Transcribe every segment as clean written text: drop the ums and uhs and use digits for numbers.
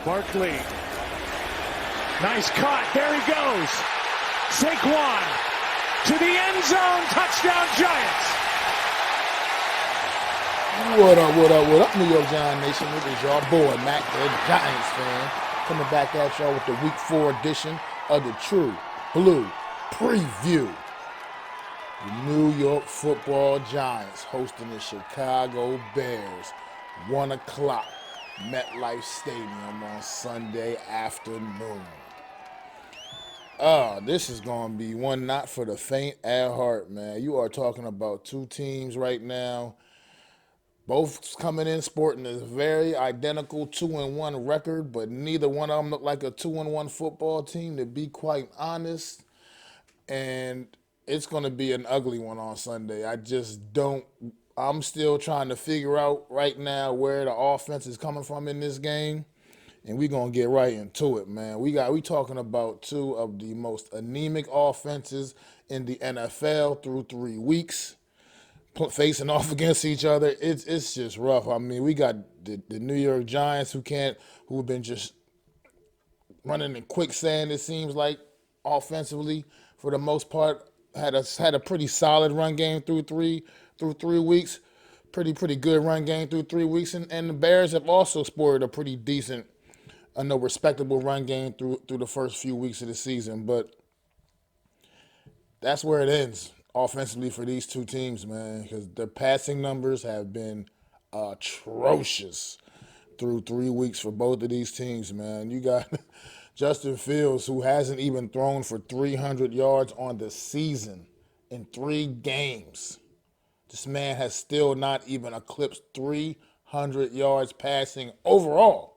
Barkley. Nice cut. There he goes. Saquon to the end zone. Touchdown, Giants. What up, New York Giant Nation? It is your boy, Mac, the Giants fan, coming back at y'all with the Week 4 edition of the True Blue Preview. The New York Football Giants hosting the Chicago Bears, 1 o'clock, MetLife Stadium on Sunday afternoon. This is going to be one not for the faint at heart, man. You are talking about two teams right now, both coming in sporting a very identical 2-1 record, but neither one of them look like a 2-1 football team, to be quite honest. And it's going to be an ugly one on Sunday. I'm still trying to figure out right now where the offense is coming from in this game. And we're going to get right into it, man. We talking about two of the most anemic offenses in the NFL through 3 weeks, facing off against each other. It's just rough. I mean, we got the New York Giants who've been just running in quicksand, it seems like, offensively for the most part. Had a pretty solid run game through three weeks. Pretty good run game through 3 weeks. And the Bears have also sported a pretty decent, respectable run game through the first few weeks of the season. But that's where it ends offensively for these two teams, man, because their passing numbers have been atrocious through 3 weeks for both of these teams, man. You got Justin Fields, who hasn't even thrown for 300 yards on the season in 3 games. This man has still not even eclipsed 300 yards passing overall.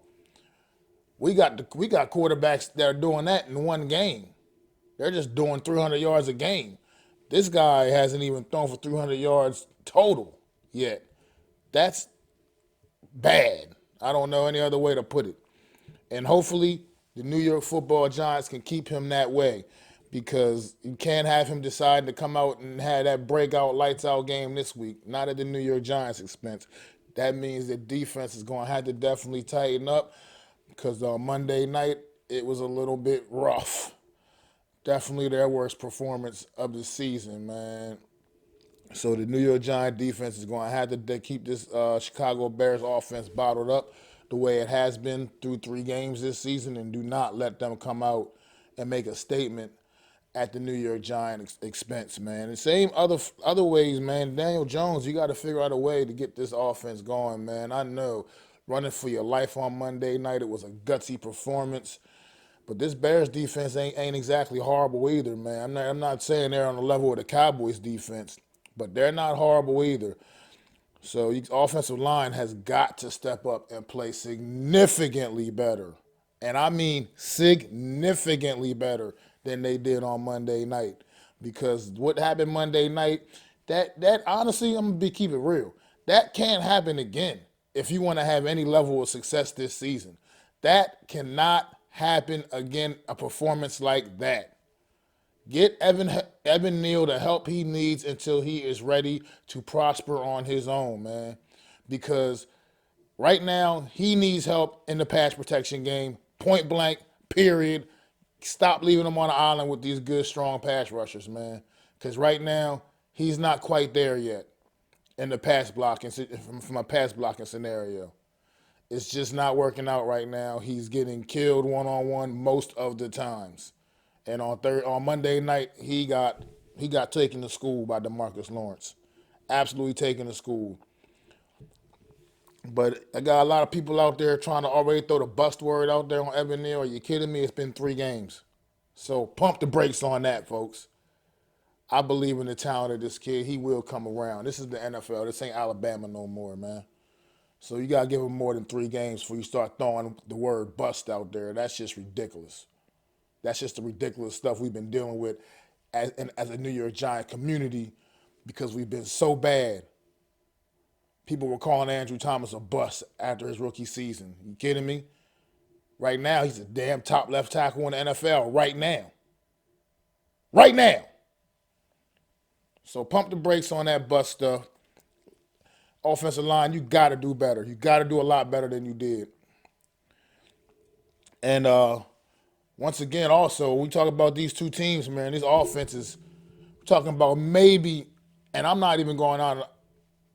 We got quarterbacks that are doing that in 1 game. They're just doing 300 yards a game. This guy hasn't even thrown for 300 yards total yet. That's bad. I don't know any other way to put it. And hopefully the New York Football Giants can keep him that way, because you can't have him decide to come out and have that breakout lights out game this week, not at the New York Giants' expense. That means the defense is going to have to definitely tighten up, because on Monday night it was a little bit rough. Definitely their worst performance of the season, man. So the New York Giants defense is going to have to keep this Chicago Bears offense bottled up the way it has been through 3 games this season, and do not let them come out and make a statement at the New York Giants' expense, man. And same other ways, man. Daniel Jones, you got to figure out a way to get this offense going, man. I know running for your life on Monday night, it was a gutsy performance. But this Bears defense ain't exactly horrible either, man. I'm not saying they're on the level of the Cowboys defense, but they're not horrible either. So offensive line has got to step up and play significantly better. And I mean significantly better than they did on Monday night. Because what happened Monday night, that honestly, I'm going to keep it real. That can't happen again if you want to have any level of success this season. That cannot happen again, a performance like that. Get Evan Neal the help he needs until he is ready to prosper on his own, man. Because right now, he needs help in the pass protection game, point blank, period. Stop leaving him on the island with these good, strong pass rushers, man. Because right now, he's not quite there yet in the pass blocking, from a pass blocking scenario. It's just not working out right now. He's getting killed one-on-one most of the times. And on Monday night, he got taken to school by DeMarcus Lawrence. Absolutely taken to school. But I got a lot of people out there trying to already throw the bust word out there on Evan Neal. Are you kidding me? It's been 3 games. So pump the brakes on that, folks. I believe in the talent of this kid. He will come around. This is the NFL. This ain't Alabama no more, man. So you got to give him more than 3 games before you start throwing the word bust out there. That's just ridiculous. That's just the ridiculous stuff we've been dealing with as a New York Giant community, because we've been so bad. People were calling Andrew Thomas a bust after his rookie season. You kidding me? Right now, he's a damn top left tackle in the NFL right now. Right now. So pump the brakes on that bust stuff. Offensive line, you got to do better. You got to do a lot better than you did. And once again, also, we talk about these two teams, man, these offenses, we're talking about maybe, and I'm not even going on,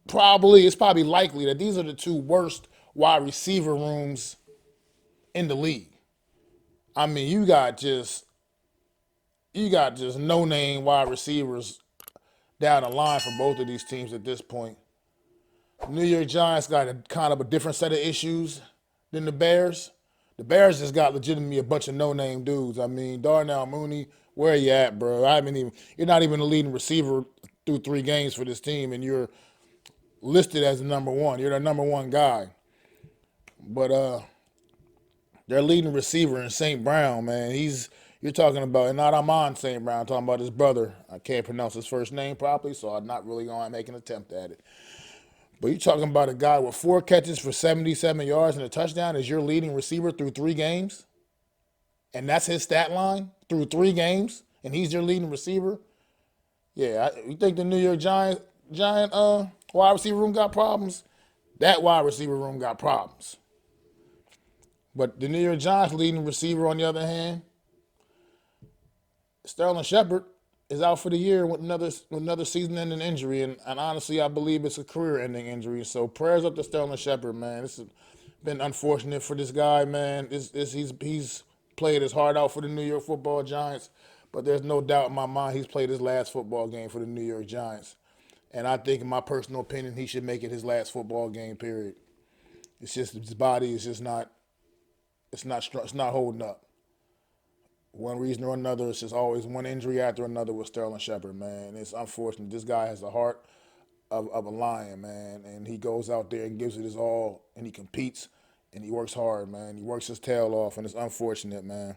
it's probably likely that these are the two worst wide receiver rooms in the league. I mean, you got just no name wide receivers down the line for both of these teams at this point. New York Giants got a kind of a different set of issues than the Bears. The Bears just got legitimately a bunch of no-name dudes. I mean, Darnell Mooney, where are you at, bro? You're not even the leading receiver through 3 games for this team, and you're listed as the number one. You're the number one guy. But their leading receiver in St. Brown, man, you're talking about, and not Amon St. Brown, I'm talking about his brother. I can't pronounce his first name properly, so I'm not really going to make an attempt at it. But you're talking about a guy with 4 catches for 77 yards and a touchdown as your leading receiver through 3 games? And that's his stat line through 3 games, and he's your leading receiver? Yeah, you think the New York Giant wide receiver room got problems? That wide receiver room got problems. But the New York Giants leading receiver, on the other hand, Sterling Shepard, is out for the year with another season-ending injury, and honestly, I believe it's a career-ending injury. So prayers up to Sterling Shepard, man. This has been unfortunate for this guy, man. He's played his heart out for the New York Football Giants, but there's no doubt in my mind he's played his last football game for the New York Giants. And I think, in my personal opinion, he should make it his last football game, period. It's just his body is just not holding up. One reason or another, it's just always one injury after another with Sterling Shepard, man. It's unfortunate. This guy has the heart of a lion, man, and he goes out there and gives it his all, and he competes, and he works hard, man. He works his tail off, and it's unfortunate, man,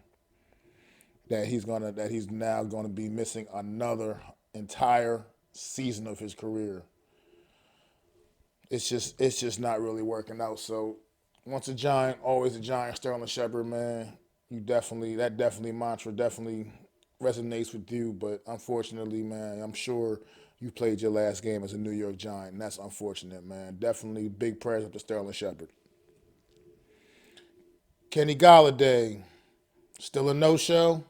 that he's now gonna be missing another entire season of his career. It's just not really working out. So once a Giant, always a Giant. Sterling Shepard, man. That mantra definitely resonates with you, but unfortunately, man, I'm sure you played your last game as a New York Giant, and that's unfortunate, man. Definitely big prayers up to Sterling Shepard. Kenny Golladay, still a no-show,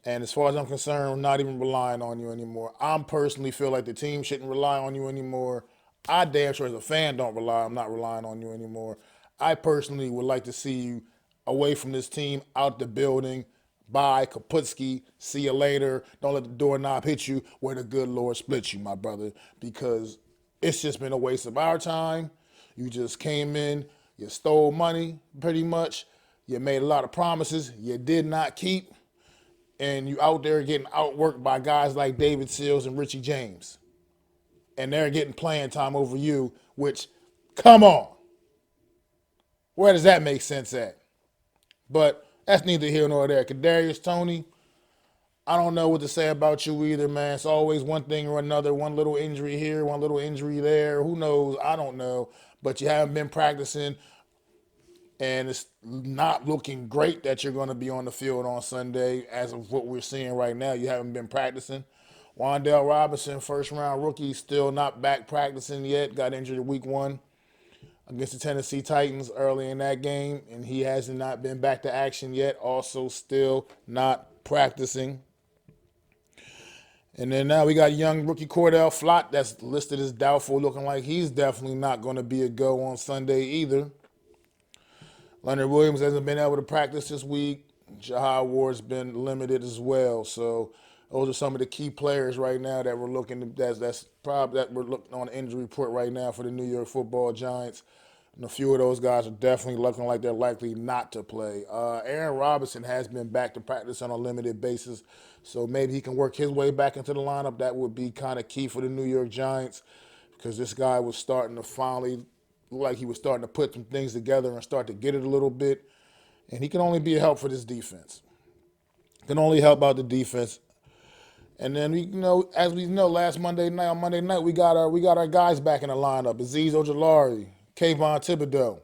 and as far as I'm concerned, I'm not even relying on you anymore. I personally feel like the team shouldn't rely on you anymore. I damn sure as a fan I'm not relying on you anymore. I personally would like to see you away from this team, out the building. Bye, Kaputski. See you later. Don't let the doorknob hit you where the good Lord splits you, my brother, because it's just been a waste of our time. You just came in, you stole money pretty much. You made a lot of promises you did not keep, and you out there getting outworked by guys like David Seals and Richie James. And they're getting playing time over you, which, come on. Where does that make sense at? But that's neither here nor there. Kadarius Toney, I don't know what to say about you either, man. It's always one thing or another, one little injury here, one little injury there. Who knows? I don't know. But you haven't been practicing, and it's not looking great that you're going to be on the field on Sunday as of what we're seeing right now. You haven't been practicing. Wan'Dale Robinson, first-round rookie, still not back practicing yet. Got injured week 1 against the Tennessee Titans early in that game, and he has not been back to action yet. Also still not practicing. And then now we got young rookie Cordell Flott that's listed as doubtful, looking like he's definitely not going to be a go on Sunday either. Leonard Williams hasn't been able to practice this week. Jahai Ward's been limited as well. So those are some of the key players right now that we're looking that we're looking on the injury report right now for the New York Football Giants. And a few of those guys are definitely looking like they're likely not to play. Aaron Robinson has been back to practice on a limited basis, so maybe he can work his way back into the lineup. That would be kind of key for the New York Giants, because this guy was starting to finally look like he was starting to put some things together and start to get it a little bit. And he can only be a help for this defense. Can only help out the defense. And then as we know, on Monday night we got our guys back in the lineup: Azeez Ojulari, Kayvon Thibodeau.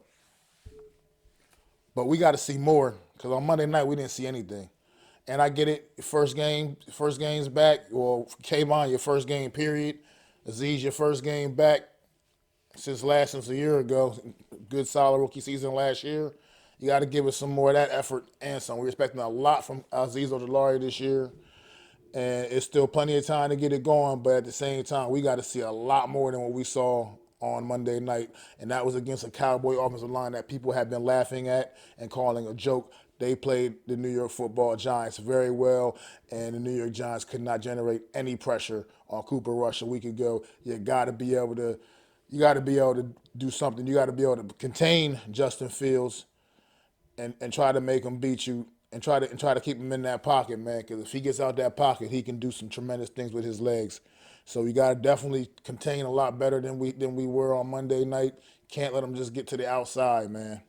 But we got to see more, because on Monday night we didn't see anything. And I get it, first game's back. Well, Kayvon, your first game, period. Azeez, your first game back since a year ago. Good solid rookie season last year. You got to give us some more of that effort and some. We're expecting a lot from Azeez Ojulari this year, and it's still plenty of time to get it going. But at the same time, we got to see a lot more than what we saw on Monday night, and that was against a Cowboy offensive line that people have been laughing at and calling a joke. They played the New York Football Giants very well, and the New York Giants could not generate any pressure on Cooper Rush a week ago. You got to be able to do something. You got to be able to contain Justin Fields and try to make him beat you and try to keep him in that pocket, man. Because if he gets out that pocket, he can do some tremendous things with his legs. So we got to definitely contain a lot better than we were on Monday night. Can't let him just get to the outside, man.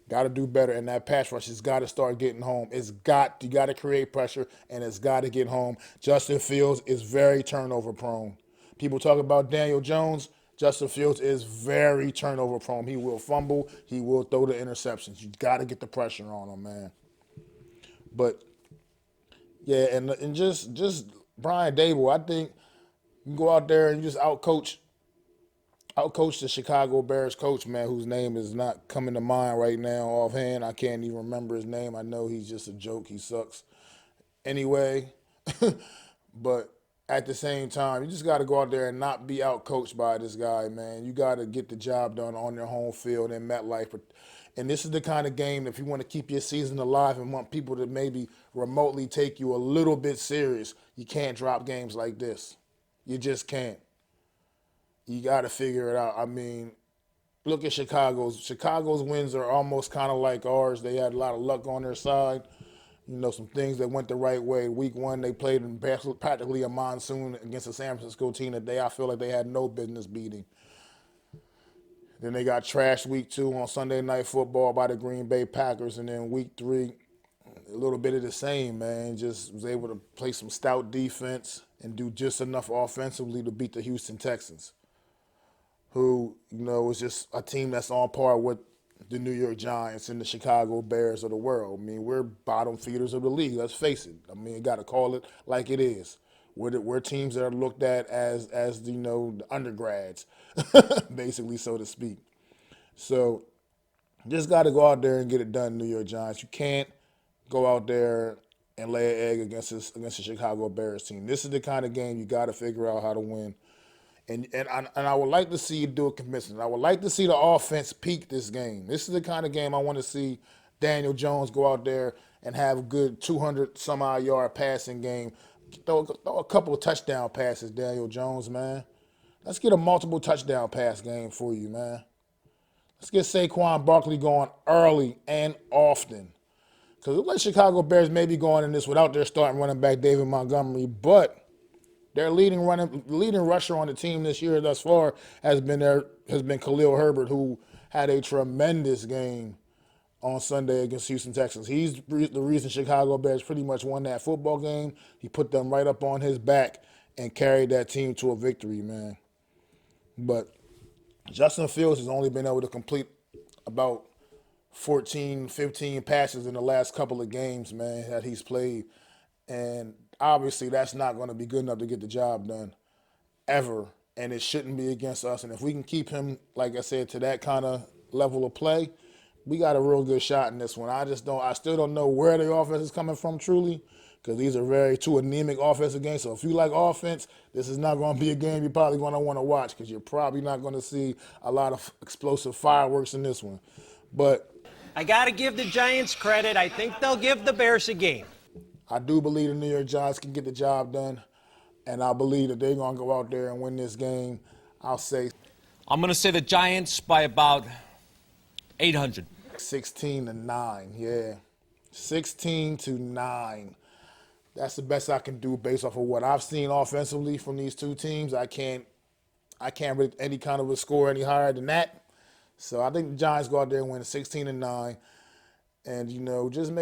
Got to do better, and that pass rush has got to start getting home. You got to create pressure, and it's got to get home. Justin Fields is very turnover prone. People talk about Daniel Jones. Justin Fields is very turnover prone. He will fumble. He will throw the interceptions. You got to get the pressure on him, man. But yeah, and just Brian Dable, I think you can go out there and just outcoach the Chicago Bears coach, man, whose name is not coming to mind right now offhand. I can't even remember his name. I know he's just a joke. He sucks. Anyway, but at the same time, you just got to go out there and not be outcoached by this guy, man. You got to get the job done on your home field in MetLife. And this is the kind of game, if you want to keep your season alive and want people to maybe remotely take you a little bit serious, you can't drop games like this. You just can't. You got to figure it out. I mean, look at Chicago's. Chicago's wins are almost kind of like ours. They had a lot of luck on their side. You know, some things that went the right way. Week one, they played in practically a monsoon against a San Francisco team that I feel like they had no business beating. Then they got trashed week two on Sunday Night Football by the Green Bay Packers. And then week three, a little bit of the same, man. Just was able to play some stout defense and do just enough offensively to beat the Houston Texans, who, you know, is just a team that's on par with the New York Giants and the Chicago Bears of the world. I mean, we're bottom feeders of the league, let's face it. I mean, you got to call it like it is. We're teams that are looked at as you know, the undergrads, basically, so to speak. So just got to go out there and get it done, New York Giants. You can't go out there and lay an egg against the Chicago Bears team. This is the kind of game you got to figure out how to win. And I would like to see you do it convincing. I would like to see the offense peak this game. This is the kind of game I want to see Daniel Jones go out there and have a good 200-some-odd yard passing game. Throw a couple of touchdown passes, Daniel Jones, man. Let's get a multiple touchdown pass game for you, man. Let's get Saquon Barkley going early and often. Because it looks like Chicago Bears may be going in this without their starting running back, David Montgomery, but their leading rusher on the team this year thus far has been Khalil Herbert, who had a tremendous game on Sunday against Houston Texans. He's the reason Chicago Bears pretty much won that football game. He put them right up on his back and carried that team to a victory, man. But Justin Fields has only been able to complete about 14, 15 passes in the last couple of games, man, that he's played. And obviously that's not going to be good enough to get the job done ever, and it shouldn't be against us. And if we can keep him, like I said, to that kind of level of play, we got a real good shot in this one. I still don't know where the offense is coming from truly, because these are two anemic offensive games. So if you like offense, this is not going to be a game you're probably going to want to watch, because you're probably not going to see a lot of explosive fireworks in this one. But I got to give the Giants credit. I think they'll give the Bears a game. I do believe the New York Giants can get the job done, and I believe that they're going to go out there and win this game. I'm going to say the Giants by about 800. 16-9, yeah. 16-9. That's the best I can do based off of what I've seen offensively from these two teams. I can't rate any kind of a score any higher than that. So I think the Giants go out there and win 16-9, and, you know, just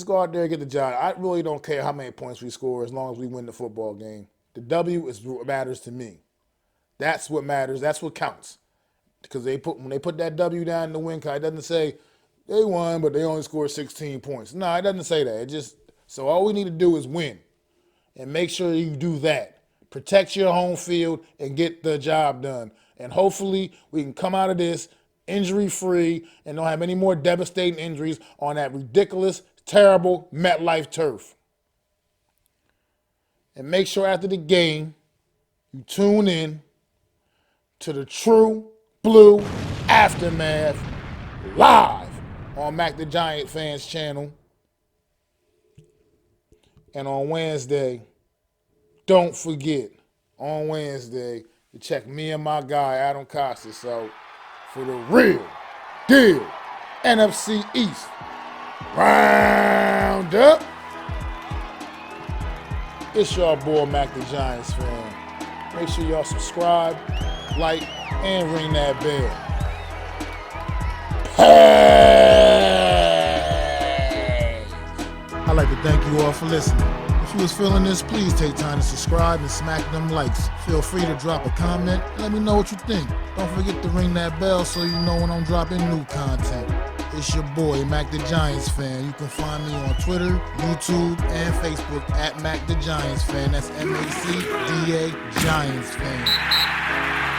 go out there and get the job. I really don't care how many points we score as long as we win the football game. The W is what matters to me. That's what matters. That's what counts. Because when they put that W down in the win column, it doesn't say they won, but they only scored 16 points. No, it doesn't say that. So all we need to do is win, and make sure you do that. Protect your home field and get the job done. And hopefully we can come out of this injury-free, and don't have any more devastating injuries on that ridiculous, terrible MetLife turf. And make sure after the game, you tune in to the True Blue Aftermath live on MacDaGiantsFan's channel. And on Wednesday, don't forget, on Wednesday, to check me and my guy, Adam Costas, out for the real deal NFC East Roundup. It's your boy, Mac the Giants fan. Make sure y'all subscribe, like, and ring that bell. Hey! I'd like to thank you all for listening. If you was feeling this, please take time to subscribe and smack them likes. Feel free to drop a comment and let me know what you think. Don't forget to ring that bell so you know when I'm dropping new content. It's your boy, Mac the Giants fan. You can find me on Twitter, YouTube, and Facebook at Mac the Giants fan. That's MacDa Giants fan.